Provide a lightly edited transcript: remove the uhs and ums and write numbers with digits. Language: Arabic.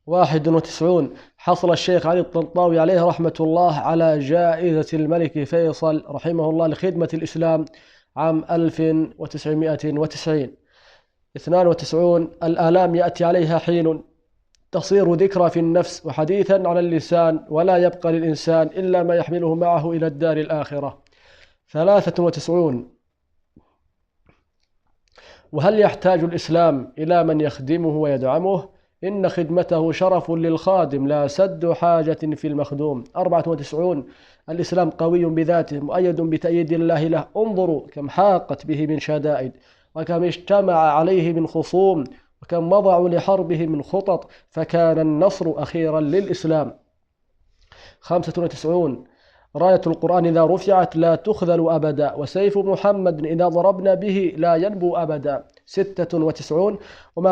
91. حصل الشيخ علي الطنطاوي عليه رحمة الله على جائزة الملك فيصل رحمه الله لخدمة الإسلام عام 1990. 92. الآلام يأتي عليها حين تصير ذكرى في النفس وحديثا على اللسان، ولا يبقى للإنسان إلا ما يحمله معه إلى الدار الآخرة. 93. وهل يحتاج الإسلام إلى من يخدمه ويدعمه؟ إن خدمته شرف للخادم لا سد حاجة في المخدوم. 94. الإسلام قوي بذاته مؤيد بتأييد الله له، انظروا كم حاقت به من شدائد، وكم اجتمع عليه من خصوم، وكم وضعوا لحربه من خطط، فكان النصر أخيرا للإسلام. 95. راية القرآن إذا رفعت لا تخذل أبدا، وسيف محمد إذا ضربنا به لا ينبو أبدا. 96. وما